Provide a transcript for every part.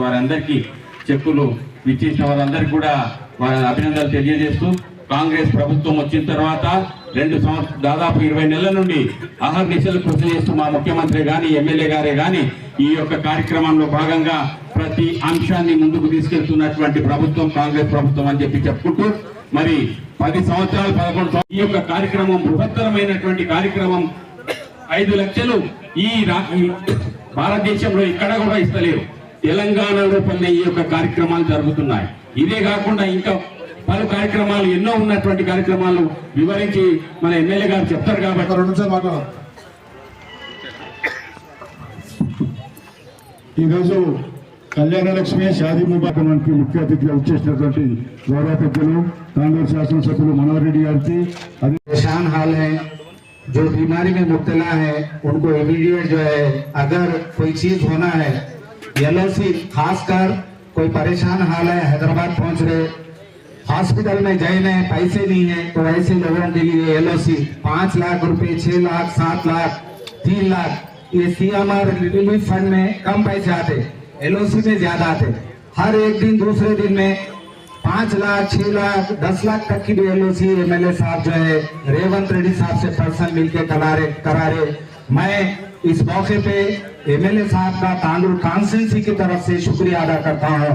వారందరికీ చెక్కులు ఇచ్చేసిన వారందరికీ కూడా వారి అభినందనలు తెలియజేస్తూ, కాంగ్రెస్ ప్రభుత్వం వచ్చిన తర్వాత దాదాపు 20 నెలల నుండి అహర్నిశలు కృషి చేస్తూ మా ముఖ్యమంత్రి గాని ఎమ్మెల్యే గారే గాని ఈ యొక్క కార్యక్రమంలో భాగంగా ప్రతి అంశాన్ని ముందుకు తీసుకెళ్తున్నటువంటి ప్రభుత్వం కాంగ్రెస్ ప్రభుత్వం అని చెప్పి చెప్పుకుంటూ, మరి 10 సంవత్సరాలు 11 సంవత్సరాలు ఈ యొక్క కార్యక్రమం బృహత్తరమైనటువంటి కార్యక్రమం 5 లక్షలు ఈ భారతదేశంలో ఇక్కడ కూడా ఇస్తలేరు. తెలంగాణలో పల్లె ఈ యొక్క కార్యక్రమాలు జరుగుతున్నాయి. ఇదే కాకుండా ఇంకా పలు కార్యక్రమాలు ఎన్నో ఉన్నటువంటి కార్యక్రమాలు వివరించి మన ఎమ్మెల్యే గారు చెప్తారు కాబట్టి ఈరోజు కళ్యాణ లక్ష్మి షాదీ ముబారక్ ముఖ్య అతిథిగా వచ్చేసినటువంటి గౌరవ పెద్దలు కాంగ్రెస్ శాసనసభ్యులు మనోహర్ రెడ్డి గారికి परेशान हाल है, जो बीमारी में मुब्तला है, उनको इमीडिएट जो है अगर कोई चीज होना है, एलओसी खासकर कोई परेशान हाल है, हैदराबाद पहुंच रहे, हॉस्पिटल में जाने पैसे नहीं है, तो ऐसे लोगों के लिए एलओसी 5 लाख रुपए, 6 लाख, 7 लाख, 3 लाख, ये सीएमआर रिलीफ फंड में कम पैसे आते, एलओसी में ज्यादा आते। हर एक दिन दूसरे दिन में 5 लाख, 6 लाख, 10 लाख तक की भी एलओसी एमएलए साहब जो है रेवंत रेड्डी साहब से पर्सन मिलकर करा रहे। मैं इस मौके पे एमएलए साहब का तांडूर कॉन्स्टिट्यूंसी की तरफ से शुक्रिया अदा करता हूँ।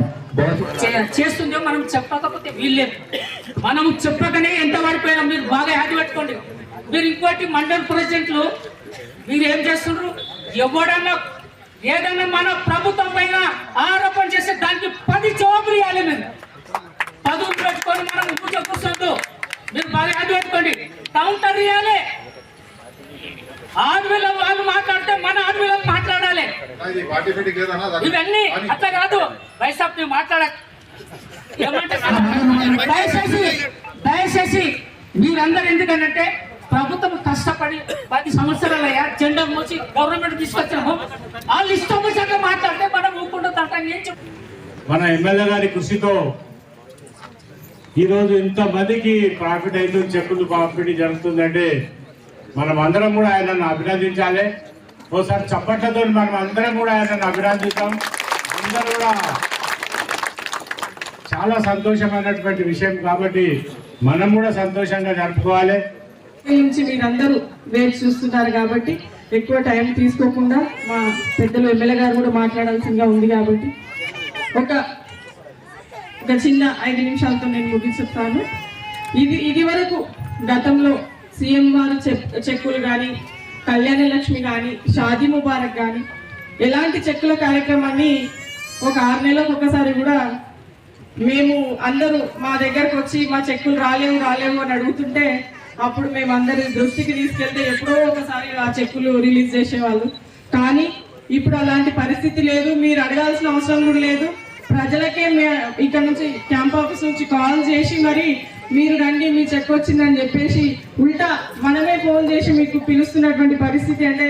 చేస్తుందో మనం చెప్పకపోతే వీల్లేదు, మనం చెప్పకనే ఎంత పడిపోయినా మీరు బాగా యాది పెట్టుకోండి. మీరు ఇంకోటి మండల ప్రెసిడెంట్లు మీరు ఏం చేస్తున్నారు, ఎవడన్నా ఏదన్నా మన ప్రభుత్వం పైన ఆరోపణ చేస్తే దానికి 10 జవాబులు ఇవ్వాలి. మీరు 10 పెట్టుకొని మనం కూర్చోకూడదు. మీరు బాగా యాది పెట్టుకోండి, కౌంటర్ ఇవ్వాలి. ఆడపిల్ల వాళ్ళు మాట్లాడితే మన ఆడపిల్లలు మాట్లాడాలి. ఇవన్నీ అట్లా కాదు. వైసాప్ నువ్వు మాట్లాడక దయచేసి మీరందరూ ఎందుకంటే ప్రభుత్వం కష్టపడి 10 సంవత్సరాలయ్యా జెండా మోసి గవర్నమెంట్ తీసుకొచ్చాము. వాళ్ళు ఇష్టం వచ్చాక మాట్లాడితే మనం ఊపుకుంటూ తట్టండి. ఏం చెప్పు, మన ఎమ్మెల్యే గారి కృషితో ఈరోజు ఇంతమందికి ప్రాఫిట్ అవుతుంది, చెక్కులు పంపిణీ జరుగుతుందంటే మనం అందరం కూడా ఆయనను అభినందించాలి. ఓసారి చప్పట్లతో మనం అందరం కూడా ఆయనను అభినందిస్తాం. అందరూ కూడా చాలా సంతోషమైనటువంటి విషయం కాబట్టి మనం కూడా సంతోషంగా జరుపుకోవాలి. నుంచి మీరందరూ వేచి చూస్తున్నారు కాబట్టి ఎక్కువ టైం తీసుకోకుండా మా పెద్దలు ఎమ్మెల్యే గారు కూడా మాట్లాడాల్సిందిగా ఉంది కాబట్టి ఒక చిన్న 5 నిమిషాలతో నేను ముగిస్తాను. ఇది వరకు గతంలో సీఎం వారు చెక్కులు కానీ, కళ్యాణ లక్ష్మి కానీ, షాదీ ముబారక్ కానీ ఎలాంటి చెక్కుల కార్యక్రమాన్ని ఒక 6 నెలలకు ఒకసారి కూడా మేము అందరూ మా దగ్గరకు వచ్చి మా చెక్కులు రాలేవు అని అడుగుతుంటే అప్పుడు మేము అందరి దృష్టికి తీసుకెళ్తే ఎప్పుడో ఒకసారి ఆ చెక్కులు రిలీజ్ చేసేవాళ్ళు. కానీ ఇప్పుడు అలాంటి పరిస్థితి లేదు. మీరు అడగాల్సిన అవసరం కూడా లేదు. ప్రజలకే ఇక్కడ నుంచి క్యాంప్ ఆఫీస్ నుంచి కాల్ చేసి మరి మీరు రండి మీ చెక్ వచ్చిందని చెప్పేసి ఉల్టా మనమే ఫోన్ చేసి మీకు పిలుస్తున్నటువంటి పరిస్థితి అంటే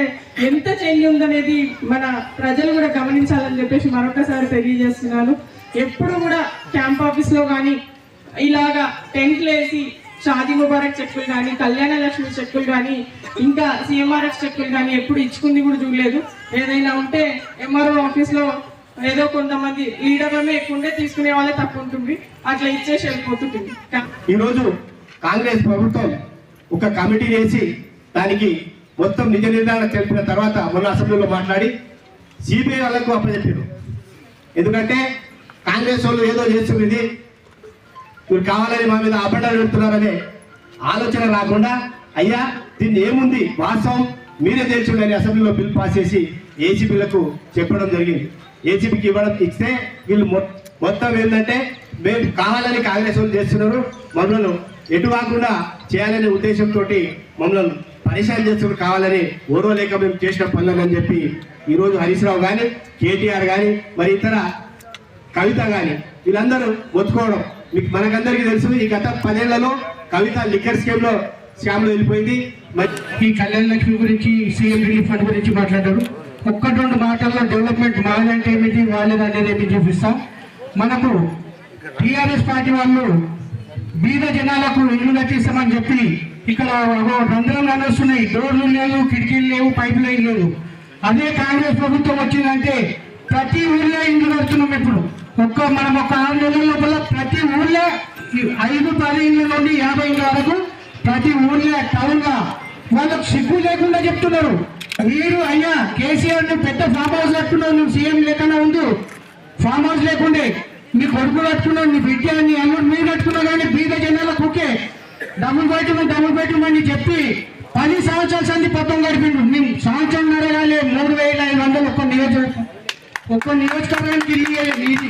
ఎంత చేంజ్ ఉందనేది మన ప్రజలు కూడా గమనించాలని చెప్పేసి మరొకసారి తెలియజేస్తున్నాను. ఎప్పుడు కూడా క్యాంప్ ఆఫీస్లో కానీ ఇలాగా టెంట్లు వేసి షాదీ ముబారక్ చెక్కులు కానీ, కళ్యాణ లక్ష్మి చెక్కులు కానీ, ఇంకా సీఎంఆర్ఎఫ్ చెక్కులు కానీ ఎప్పుడు ఇచ్చుకుంది కూడా చూడలేదు. ఏదైనా ఉంటే ఎంఆర్ఓ ఆఫీస్లో ఏదో కొంతమంది లీడర్లమే ఎక్కువ ఉంటే తీసుకునే వాళ్ళే తక్కువ ఉంటుంది, అట్లా ఇచ్చేసి వెళ్ళిపోతుంది. ఈరోజు కాంగ్రెస్ ప్రభుత్వం ఒక కమిటీ వేసి దానికి మొత్తం నిజ నిర్ధారణ తెలిపిన తర్వాత మొన్న అసెంబ్లీలో మాట్లాడి సిబిఐ వాళ్ళకు అప్పచెప్పారు. ఎందుకంటే కాంగ్రెస్ వాళ్ళు ఏదో చేస్తున్నది మీరు కావాలని మా మీద అబద్ధాలు పెడుతున్నారనే ఆలోచన రాకుండా అయ్యా దీన్ని ఏముంది వాస్తవం మీరే తెలుసుండని అసెంబ్లీలో బిల్ పాస్ చేసి ఏసీబీలకు చెప్పడం జరిగింది. ఏసీబీకి ఇస్తే వీళ్ళు మొత్తం ఏంటంటే మేము కావాలని కాంగ్రెస్ వాళ్ళు చేస్తున్నారు, మమ్మల్ని ఎటు కాకుండా చేయాలనే ఉద్దేశంతో మమ్మల్ని పరిశాన్ చేస్తున్నారు, కావాలని ఓర్వలేక మేము చేసిన పనులని చెప్పి ఈరోజు హరీష్ రావు కానీ, కేటీఆర్ కానీ, మరి ఇతర కవిత కానీ వీళ్ళందరూ ఒత్తుకోవడం మీకు మనకందరికీ తెలుసు. ఈ గత 10 ఏళ్లలో కవిత లిక్కర్ స్కీమ్లో స్కామ్లో వెళ్ళిపోయింది. ఈ కళ్యాణ లక్ష్మి గురించి, సీఎం రిలీఫ్ ఫండ్ గురించి మాట్లాడారు. 1-2 మాటల్లో డెవలప్మెంట్ మాదంటే ఏమిటి, వాళ్ళదంటే ఏమిటి చూపిస్తాం. మనకు టిఆర్ఎస్ పార్టీ వాళ్ళు బీద జనాలకు ఇల్లు కట్టిస్తామని చెప్పి ఇక్కడ రంధ్రాలు నడుస్తున్నాయి, డోర్లు లేవు, కిటికీలు లేవు, పైపు లైన్ లేదు. అదే కాంగ్రెస్ ప్రభుత్వం వచ్చిందంటే ప్రతి ఊళ్ళో ఇల్లు కడుతున్నాం. ఇప్పుడు మనం ఒక 6 నెలల లోపల ప్రతి ఊళ్ళో 5-10 ఇళ్ళ నుండి 50 ఇళ్ళ వరకు ప్రతి ఊళ్ళో టౌన్ గా వాళ్ళకు సిగ్గు లేకుండా చెప్తున్నారు. మీరు అయ్యా కేసీఆర్ ను పెద్ద ఫామ్ హౌస్ కట్టుకున్నావు, నువ్వు సీఎం లేకుండా ఉండు, ఫామ్ హౌస్ లేకుండే నీ కొడుకు కట్టుకున్నావు, నీ బిడ్డ నీ అల్లుడు మీరు కట్టుకున్నావు. కానీ బీద జనాలకు ఓకే డబుల్ బెడ్రూమ్ అని చెప్పి 10 సంవత్సరాల సంది పత్రం గడిపిండు. మేము సంవత్సరం నరగాలి 3500 ఒక్క నియోజకవర్గానికి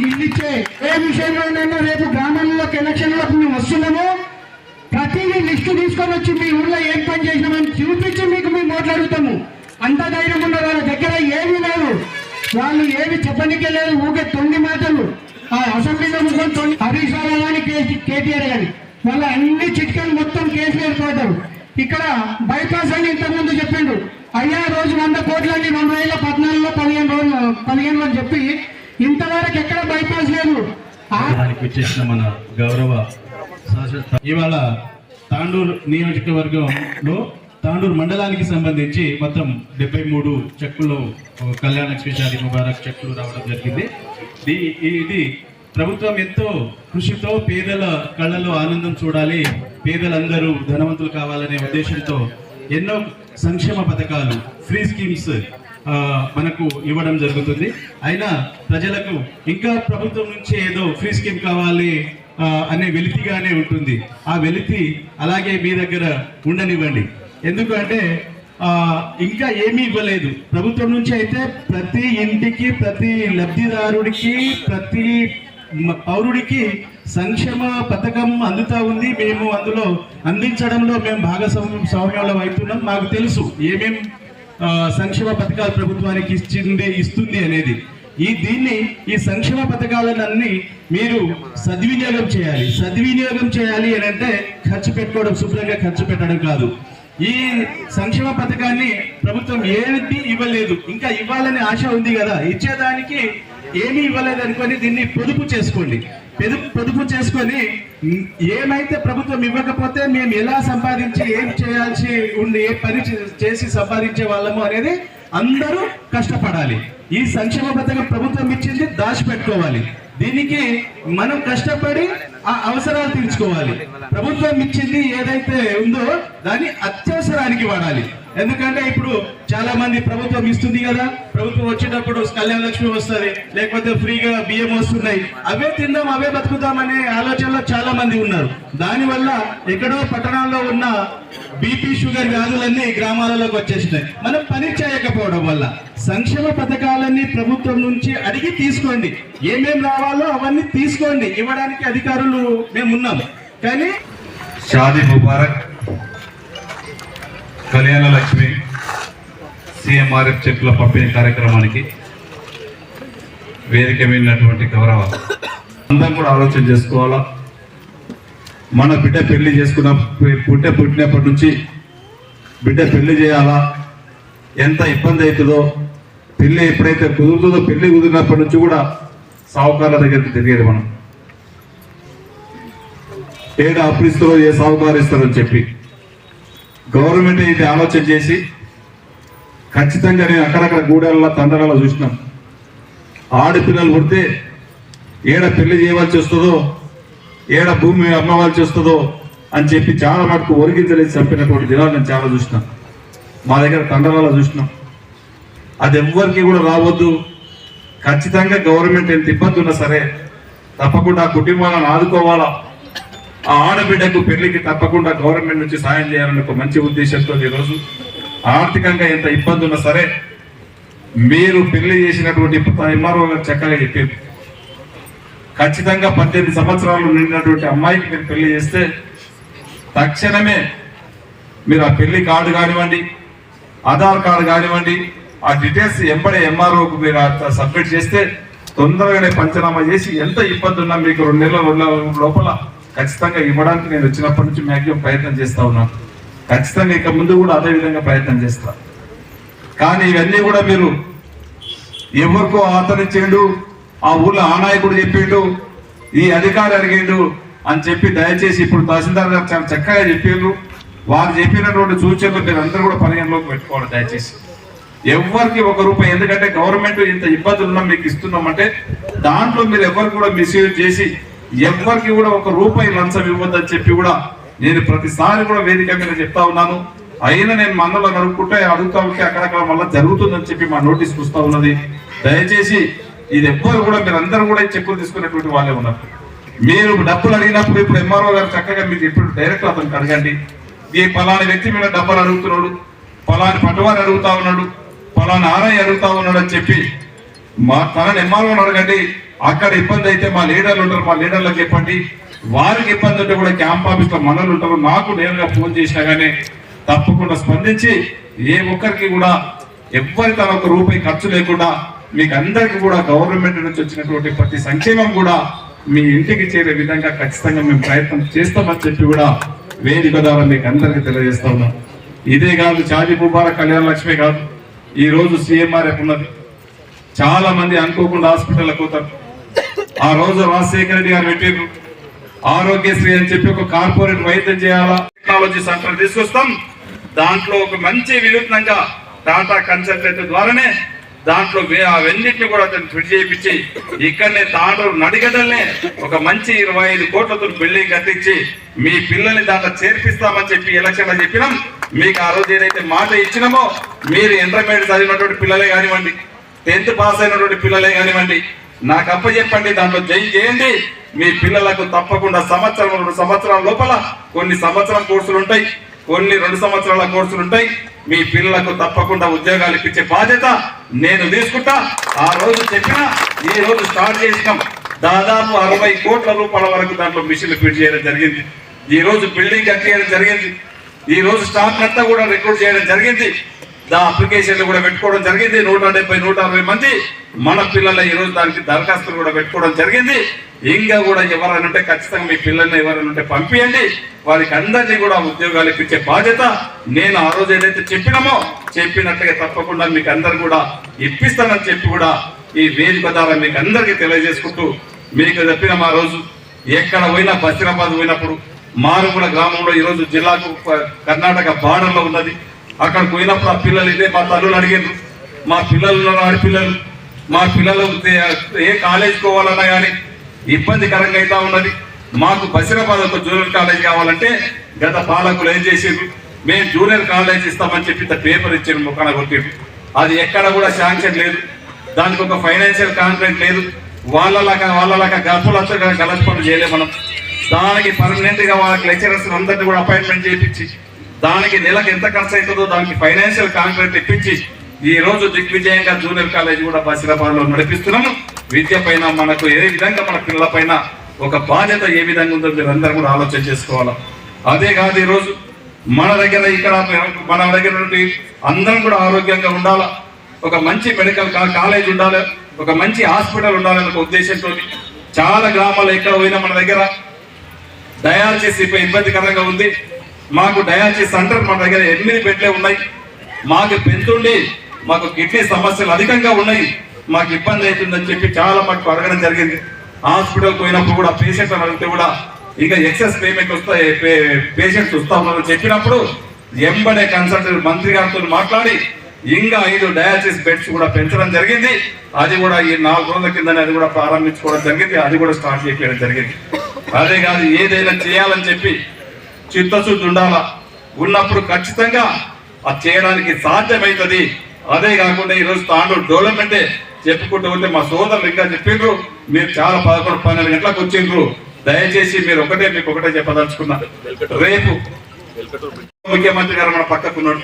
ఇల్లు ఇచ్చే ఏ విషయంలోనైనా రేపు గ్రామాల్లోకి ఎలక్షన్లకు మేము వస్తున్నాము. ప్రతిదీ లిస్టు తీసుకొని వచ్చి మీ ఊళ్ళో ఏం పని చేసినామని చూపించి మీకు మేము మాట్లాడుతాము. అంత ధైర్యం ఉన్న వాళ్ళ దగ్గర ఏమీ లేదు, వాళ్ళు ఏమి చెప్పనికే లేదు. ఊకే 9 మాటలు ఆ అసెంబ్లీలో ముగ్గురు హరీష్ రావు కానీ కేటీఆర్ కానీ వాళ్ళ అన్ని చిట్కాలు మొత్తం కేసులు ఏర్పడ్డారు. ఇక్కడ బైపాస్ అని ఇంతకుముందు చెప్పిండు. అయ్యా రోజు 100 కోట్లని 2014లో 15 అని చెప్పి ఇంతవరకు ఎక్కడ బైపాస్ లేదు. వచ్చేసిన మన గౌరవ ఇవాళ తాండూరు నియోజకవర్గంలో తాండూరు మండలానికి సంబంధించి మొత్తం 73 చెక్కులు కళ్యాణ లక్ష్మి షాదీ ముబారక్ చెక్కులు రావడం జరిగింది. ఇది ప్రభుత్వం ఎంతో కృషితో పేదల కళ్ళలో ఆనందం చూడాలి, పేదలందరూ ధనవంతులు కావాలనే ఉద్దేశంతో ఎన్నో సంక్షేమ పథకాలు, ఫ్రీ స్కీమ్స్ మనకు ఇవ్వడం జరుగుతుంది. అయినా ప్రజలకు ఇంకా ప్రభుత్వం నుంచి ఏదో ఫ్రీ స్కీమ్ కావాలి అనే వెలితిగానే ఉంటుంది. ఆ వెలితి అలాగే మీ దగ్గర ఉండనివ్వండి. ఎందుకంటే ఇంకా ఏమీ ఇవ్వలేదు ప్రభుత్వం నుంచి. అయితే ప్రతి ఇంటికి, ప్రతి లబ్ధిదారుడికి, ప్రతి పౌరుడికి సంక్షేమ పథకం అందుతా ఉంది. మేము అందులో అందించడంలో మేము భాగస్వామ్యంలో అవుతున్నాం. మాకు తెలుసు ఏమేం సంక్షేమ పథకాలు ప్రభుత్వానికి ఇస్తుంది అనేది. ఈ సంక్షేమ పథకాలన్నీ మీరు సద్వినియోగం చేయాలి అని అంటే ఖర్చు పెట్టుకోవడం, శుభ్రంగా ఖర్చు పెట్టడం కాదు. ఈ సంక్షేమ పథకాన్ని ప్రభుత్వం ఏది ఇవ్వలేదు, ఇంకా ఇవ్వాలనే ఆశ ఉంది కదా, ఇచ్చేదానికి ఏమీ ఇవ్వలేదు అనుకొని దీన్ని పొదుపు చేసుకొని ఏమైతే ప్రభుత్వం ఇవ్వకపోతే మేము ఎలా సంపాదించి ఏం చేయాల్సి ఉండి ఏ పని చేసి సంపాదించే వాళ్ళము అనేది అందరూ కష్టపడాలి. ఈ సంక్షేమ పథకం ప్రభుత్వం ఇచ్చింది దాచిపెట్టుకోవాలి. దీనికి మనం కష్టపడి ఆ అవసరాలు తీర్చుకోవాలి. ప్రభుత్వం ఇచ్చింది ఏదైతే ఉందో దాన్ని అత్యవసరానికి వాడాలి. ఎందుకంటే ఇప్పుడు చాలా మంది ప్రభుత్వం ఇస్తుంది కదా, ప్రభుత్వం వచ్చేటప్పుడు కళ్యాణ లక్ష్మి వస్తుంది, లేకపోతే ఫ్రీగా బియ్యం వస్తున్నాయి, అవే తిందాం అవే బతుకుతాం అనే ఆలోచనలో చాలా మంది ఉన్నారు. దానివల్ల ఎక్కడో పట్టణాల్లో ఉన్న బీపీ షుగర్ వ్యాధులన్నీ గ్రామాలలోకి వచ్చేసినాయి. మనం పని చేయకపోవడం వల్ల సంక్షేమ పథకాలన్నీ ప్రభుత్వం నుంచి అడిగి తీసుకోండి, ఏమేం రావాలో అవన్నీ తీసుకోండి, ఇవ్వడానికి అధికారులు మేము ఉన్నాం. కానీ షాదీ ముబారక్, కళ్యాణ లక్ష్మి, సిఎంఆర్ఎఫ్ చెక్కుల పంపిణీ కార్యక్రమానికి వేదిక మీదటువంటి గౌరవ అందరం కూడా ఆలోచన చేసుకోవాలా. మన బిడ్డ పెళ్లి పుట్టినప్పటి నుంచి బిడ్డ పెళ్లి చేయాలా, ఎంత ఇబ్బంది అవుతుందో, పెళ్లి ఎప్పుడైతే కుదురుతుందో, పెళ్లి కుదిరినప్పటి నుంచి కూడా సావుకారుల దగ్గరికి తిరిగేది మనం. ఏడా అప్పిస్తారో ఏ సావుకారు ఇస్తారని చెప్పి గవర్నమెంట్ ఇది ఆలోచన చేసి ఖచ్చితంగా నేను అక్కడక్కడ గూడెల్లో తండలలో చూసినాం. ఆడపిల్లలు పుడితే ఏడ పెళ్లి చేయవలసి వస్తుందో, ఏడ భూమి అమ్మవలసి వస్తుందో అని చెప్పి చాలా మటుకు ఒరిగించలేసి చంపినటువంటి దినాలు నేను చాలా చూసినాం. మా దగ్గర తండలలో చూసినాం. అది ఎవ్వరికి కూడా రావద్దు. ఖచ్చితంగా గవర్నమెంట్ ఎంత ఇబ్బంది ఉన్నా సరే తప్పకుండా ఆ కుటుంబాలను ఆదుకోవాలా. ఆ ఆడబిడ్డకు పెళ్లికి తప్పకుండా గవర్నమెంట్ నుంచి సాయం చేయాలని ఒక మంచి ఉద్దేశంతో ఈరోజు ఆర్థికంగా ఎంత ఇబ్బంది ఉన్నా సరే మీరు పెళ్లి చేసినటువంటి ఎంఆర్ఓ గారు చక్కగా చెప్పారు. ఖచ్చితంగా 18 సంవత్సరాలు నిండినటువంటి అమ్మాయికి మీరు పెళ్లి చేస్తే తక్షణమే మీరు ఆ పెళ్లి కార్డు కానివ్వండి, ఆధార్ కార్డు కానివ్వండి, ఆ డీటెయిల్స్ ఎంబడే ఎంఆర్ఓకు మీరు సబ్మిట్ చేస్తే తొందరగానే పంచనామా చేసి ఎంత ఇబ్బంది ఉన్నా మీకు 2 నెలల లోపల ఖచ్చితంగా ఇవ్వడానికి నేను వచ్చినప్పటి నుంచి మ్యాక్సిమం ప్రయత్నం చేస్తా ఉన్నాను. ఖచ్చితంగా ఇక ముందు కూడా అదే విధంగా ప్రయత్నం చేస్తా. కానీ ఇవన్నీ కూడా మీరు ఎవరికో ఆతరించేడు, ఆ ఊళ్ళో ఆ నాయకుడు చెప్పిండు, ఈ అధికారి అడిగిండు అని చెప్పి దయచేసి ఇప్పుడు తహసీల్దార్ గారు చాలా చక్కగా చెప్పారు. వారు చెప్పినటువంటి సూచనలు మీరు అందరూ కూడా పరిగణలోకి పెట్టుకోవాలి దయచేసి. ఎవరికి ₹1, ఎందుకంటే గవర్నమెంట్ ఇంత ఇబ్బందులు ఉన్నాం మీకు ఇస్తున్నామంటే దాంట్లో మీరు ఎవరు కూడా మిస్యూజ్ చేసి ఎవరికి కూడా ₹1 లంచం ఇవ్వద్దని చెప్పి కూడా నేను ప్రతిసారి కూడా వేదిక మీద చెప్తా ఉన్నాను. అయినా నేను మనలో నడుపుకుంటే అడుగుతా ఉంటే అక్కడక్కడ మళ్ళీ జరుగుతుందని చెప్పి మా నోటీస్ వస్తూ ఉన్నది. దయచేసి ఇది ఎవ్వరు కూడా మీరు అందరూ కూడా చెక్కులు తీసుకునేటువంటి వాళ్ళే ఉన్నారు. మీరు డబ్బులు అడిగినప్పుడు ఇప్పుడు ఎంఆర్ఓ గారు చక్కగా మీకు ఇప్పుడు డైరెక్ట్ అతనికి అడగండి, ఈ పలాని వ్యక్తి మీద డబ్బులు అడుగుతున్నాడు, పలాని పట్టువారు అడుగుతా ఉన్నాడు, పలాని ఆర్ఐ అడుగుతా ఉన్నాడు అని చెప్పి మా తనని ఎంఆర్ఓని అడగండి. అక్కడ ఇబ్బంది అయితే మా లీడర్లు ఉంటారు, మా లీడర్లకు చెప్పండి. వారికి ఇబ్బంది ఉంటే కూడా క్యాంప్ ఆఫీస్ లో మనలు ఉంటారు, నాకు నేరుగా ఫోన్ చేసినా కానీ తప్పకుండా స్పందించి ఏ ఒక్కరికి కూడా ఎవ్వరి తన ₹1 ఖర్చు లేకుండా మీకు అందరికీ కూడా గవర్నమెంట్ నుంచి వచ్చినటువంటి ప్రతి సంక్షేమం కూడా మీ ఇంటికి చేరే విధంగా ఖచ్చితంగా మేము ప్రయత్నం చేస్తామని చెప్పి కూడా వేదిక ద్వారా మీకు అందరికీ తెలియజేస్తా ఉన్నాం. ఇదే కాదు, షాదీ ముబారక్ కళ్యాణ లక్ష్మి కాదు, ఈ రోజు CMRF ఉన్నది. చాలా మంది అనుకోకుండా హాస్పిటల్కి పోతారు. ఆ రోజు రాజశేఖర రెడ్డి గారు పెట్టారు ఆరోగ్యశ్రీ అని చెప్పి ఒక కార్పొరేట్ వైద్యం చేయాలా, టెక్నాలజీ సెంటర్ తీసుకొస్తాం. దాంట్లో ఒక మంచి వినూత్నంగా టాటా కన్సల్టెంట్ ద్వారానే దాంట్లో అవన్నింటినీ కూడా ఫిట్ చేయించి ఇక్కడనే తాండూరు నడిగడ్డల్నే ఒక మంచి 25 కోట్లతో బిల్డింగ్ కట్టించి మీ పిల్లల్ని దాంట్లో చేర్పిస్తామని చెప్పి ఎలక్షన్ లో చెప్పినాం. మీకు ఆ రోజు ఏదైతే మాట ఇచ్చినామో మీరు ఇంటర్మీడియట్ చదివినటువంటి పిల్లలే కానివ్వండి, 10th పాస్ అయినటువంటి పిల్లలే కానివ్వండి, నాకు అప్పచెప్పండి, దాంట్లో జాయిన్ చేయండి. మీ పిల్లలకు తప్పకుండా సంవత్సరం 2 సంవత్సరాల లోపల కొన్ని సంవత్సరం కోర్సులు ఉంటాయి, కొన్ని 2 సంవత్సరాల కోర్సులు ఉంటాయి. మీ పిల్లలకు తప్పకుండా ఉద్యోగాలు ఇప్పించే బాధ్యత నేను తీసుకుంటా. ఆ రోజు చెప్పినా ఈ రోజు స్టార్ట్ చేసినాం. దాదాపు 60 కోట్ల రూపాయల వరకు దాంట్లో మిషన్లు ఫిట్ చేయడం జరిగింది. ఈ రోజు బిల్డింగ్ కట్టేయడం జరిగింది. ఈ రోజు స్టాఫ్ అంతా కూడా రిక్రూట్ చేయడం జరిగింది. అప్లికేషన్లు కూడా పెట్టుకోవడం జరిగింది. 170-160 మంది మన పిల్లల ఈ రోజు దానికి దరఖాస్తులు కూడా పెట్టుకోవడం జరిగింది. ఇంకా కూడా ఎవరైనా ఉంటే ఖచ్చితంగా మీ పిల్లల్ని ఎవరైనా ఉంటే పంపియండి. వారికి అందరినీ కూడా ఉద్యోగాలు ఇప్పించే బాధ్యత నేను ఆ రోజు ఏదైతే చెప్పినామో చెప్పినట్టుగా తప్పకుండా మీకు అందరు కూడా ఇప్పిస్తానని చెప్పి కూడా ఈ వేదిక ద్వారా మీకు అందరికీ తెలియజేసుకుంటూ మీకు చెప్పినాం. ఆ రోజు ఎక్కడ పోయినా బసిరాబాద్ పోయినప్పుడు మారుమూల గ్రామంలో ఈరోజు జిల్లాకు కర్ణాటక బార్డర్లో ఉన్నది. అక్కడ పోయినప్పుడు ఆ పిల్లలు ఇదే మా తల్లులు అడిగారు, మా పిల్లలు ఆడపిల్లలు, మా పిల్లలు ఏ కాలేజ్ పోవాలన్నా కానీ ఇబ్బందికరంగా అయితే ఉన్నది. మాకు బసిరాబాద్ ఒక జూనియర్ కాలేజ్ కావాలంటే గత పాలకులు ఏం చేసారు, మేము జూనియర్ కాలేజ్ ఇస్తామని చెప్పి పేపర్ ఇచ్చారు, ముఖాన కొట్టారు. అది ఎక్కడ కూడా శాంక్షన్ లేదు, దానికి ఒక ఫైనాన్షియల్ కాంట్రాక్ట్ లేదు. వాళ్ళలాగా గర్భులంతా గలస్ పనులు చేయలేము మనం. దానికి పర్మనెంట్ గా వాళ్ళకి లెక్చరర్స్ అందరినీ కూడా అపాయింట్మెంట్ చేయించి దానికి నెలకు ఎంత ఖర్చు అవుతుందో దానికి ఫైనాన్షియల్ కాంట్రాక్ట్ ఇప్పించి ఈ రోజు దిగ్విజయంగా జూనియర్ కాలేజ్ కూడా బసిరాబాద్ లో నడిపిస్తున్నాము. విద్య పైన మనకు ఏ విధంగా మన పిల్లల పైన ఒక బాధ్యత ఏ విధంగా ఉందో మీరు అందరూ కూడా ఆలోచన చేసుకోవాలా. అదే కాదు, ఈ రోజు మన దగ్గర ఇక్కడ మన దగ్గర నుండి అందరం కూడా ఆరోగ్యంగా ఉండాలా, ఒక మంచి మెడికల్ కాలేజ్ ఉండాలి, ఒక మంచి హాస్పిటల్ ఉండాలనే ఒక ఉద్దేశంతో చాలా గ్రామాల్లో ఎక్కడ పోయినా మన దగ్గర డయాలసిస్ ఇబ్బందికరంగా ఉంది. మాకు డయాలసిస్ సెంటర్ మన దగ్గర 8 బెడ్లే ఉన్నాయి. మాకు పెంతుండి మాకు కిడ్నీ సమస్యలు అధికంగా ఉన్నాయి, మాకు ఇబ్బంది అవుతుందని చెప్పి చాలా మాకు అడగడం జరిగింది. హాస్పిటల్ పోయినప్పుడు కూడా పేషెంట్ అడిగితే కూడా ఇంకా ఎక్సెస్ పేమెంట్ వస్తాయి, పేషెంట్స్ వస్తా ఉన్నారని చెప్పినప్పుడు ఎంబడే కన్సల్టెంట్ మంత్రి గారితో మాట్లాడి ఇంకా 5 డయాలసిస్ బెడ్స్ కూడా పెంచడం జరిగింది. అది కూడా ఈ 4 రోజుల కిందనే అది కూడా ప్రారంభించుకోవడం జరిగింది, అది కూడా స్టార్ట్ చేయడం జరిగింది. అదే కాదు, ఏదైనా చేయాలని చెప్పి చిత్తశుద్ధి ఉండాలా, ఉన్నప్పుడు ఖచ్చితంగా అది చేయడానికి సాధ్యమవుతుంది. అదే కాకుండా ఈరోజు తాండూరు డెవలప్మెంటే చెప్పుకుంటూ ఉంటే మా సోదరులు ఇంకా చెప్పిండ్రు, మీరు చాలా 11-12 గంటలకు వచ్చిండ్రు. దయచేసి మీరు మీకు ఒకటే చెప్పదలుచుకున్నా, రేపు ముఖ్యమంత్రి గారు మన పక్కకున్నాడు,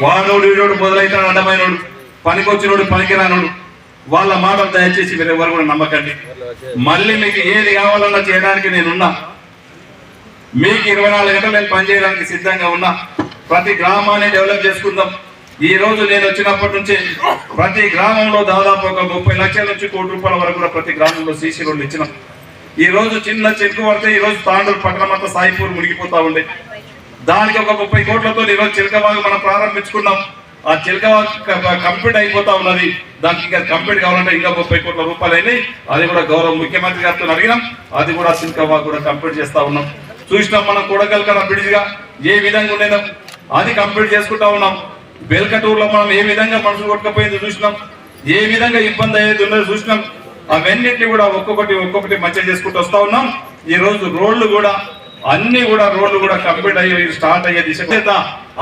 వాడోడు వీడోడు మొదలైతాడు, అడ్డమైనోడు, పనికొచ్చినోడు పనికిరానోడు, వాళ్ళ మాటలు దయచేసి మీరు ఎవరు కూడా నమ్మకండి. మళ్ళీ మీకు ఏది కావాలన్నా చేయడానికి నేనున్నా, మీకు 24 గంటలు నేను పనిచేయడానికి సిద్ధంగా ఉన్నా. ప్రతి గ్రామాన్ని డెవలప్ చేసుకుందాం. ఈ రోజు నేను వచ్చినప్పటి నుంచి ప్రతి గ్రామంలో దాదాపు ఒక 30 లక్షల నుంచి ₹1 కోటి వరకు కూడా ప్రతి గ్రామంలో సీసీ రోడ్లు ఇచ్చినాం. ఈ రోజు చిన్న చెట్టు పడితే ఈ రోజు తాండూరు పట్టణం అంతా సాయిపూర్ మునిగిపోతా ఉండే, దానికి ఒక 30 కోట్లతో ఈ రోజు చిలకబాగు మనం ప్రారంభించుకున్నాం. ఆ చిలక కంప్లీట్ అయిపోతా ఉన్నది. దానికి ఇంకా కంప్లీట్ కావాలంటే ఇంకా 30 కోట్ల రూపాయలు అయినాయి. అది కూడా గౌరవ ముఖ్యమంత్రి గారితో అడిగినాం. అది కూడా చిలక కూడా కంప్లీట్ చేస్తా ఉన్నాం. చూసినాం మనం కొడగల్కర బ్రిడ్జ్ గా ఏ విధంగా ఉండేదో అది కంప్లీట్ చేసుకుంటా ఉన్నాం. బెల్కటూరులో మనం ఏ విధంగా మనుషులు కొట్టుకపోయిందో చూసినాం. ఏ విధంగా ఇబ్బంది అయ్యేది ఉన్నదో చూసినాం. అవన్నింటినీ కూడా ఒక్కొక్కటి మంచిగా చేసుకుంటూ వస్తా ఉన్నాం. ఈ రోజు రోడ్లు కూడా అన్ని కూడా రోడ్లు కూడా కంప్లీట్ అయ్యి స్టార్ట్ అయ్యే దిశ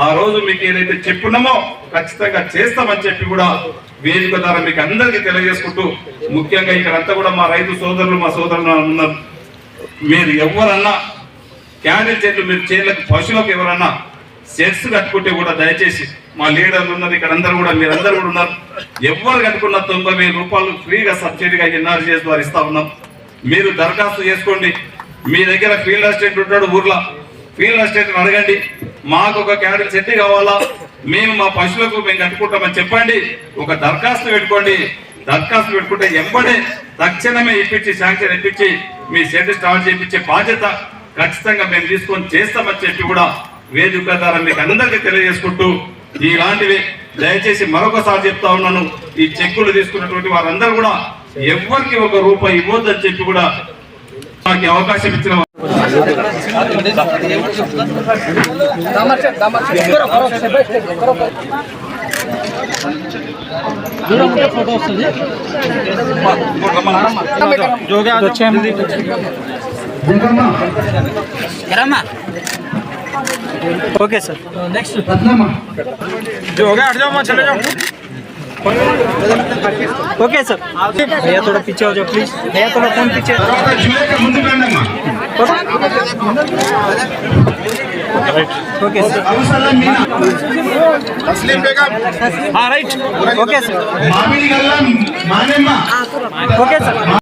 ఆ రోజు మీకు ఏదైతే చెప్పున్నామో ఖచ్చితంగా చేస్తామని చెప్పి కూడా వేదిక ద్వారా మీకు అందరికీ తెలియజేసుకుంటూ, ముఖ్యంగా ఇక్కడంతా కూడా మా రైతు సోదరులు మా సోదరులు ఉన్నారు. మీరు ఎవరన్నా క్యాడిల్ చెట్లు మీరు చేతులకు పశువులకు ఎవరన్నా సెట్స్ కట్టుకుంటే కూడా దయచేసి మా లీడర్లు ఉన్నారు ఇక్కడ అందరూ కూడా మీరందరూ కూడా ఉన్నారు. ఎవరు కట్టుకున్న 90,000 రూపాయలు ఫ్రీగా సబ్సిడీగా ఎన్ఆర్జీఎస్ ద్వారా ఇస్తా ఉన్నాం. మీరు దరఖాస్తు చేసుకోండి. మీ దగ్గర ఫీల్డ్ అసిస్టెంట్ ఉంటాడు ఊర్లో, ఫీల్డ్ అసిస్టెంట్ అడగండి. మాకు ఒక క్యాడిల్ సెట్ కావాలా, మేము మా పశువులకు మేము కట్టుకుంటామని చెప్పండి. ఒక దరఖాస్తు పెట్టుకోండి. దరఖాస్తు పెట్టుకుంటే ఎంబడే తక్షణమే ఇప్పించి శాంక్షన్ ఇప్పించి మీ సెట్ స్టార్ట్ చేయించే బాధ్యత ఖచ్చితంగా మేము తీసుకొని చేస్తామని చెప్పి కూడా వేదిక ద్వారా మీకు అందరికీ తెలియజేసుకుంటూ, ఇలాంటివి దయచేసి మరొకసారి చెప్తా ఉన్నాను. ఈ చెక్కులు తీసుకున్నటువంటి వారందరూ కూడా ఎవరికి 1 రూపాయి ఇవ్వద్దని చెప్పి కూడా నాకు అవకాశం ఇచ్చిన ओके सर नेक्स्ट जो हो गया हट जाओ चले जाओ ओके सर भैया थोड़ा पीछे हो जाओ प्लीज भैया थोड़ा फोन पीछे ओके सर हाँ right okay sir okay sir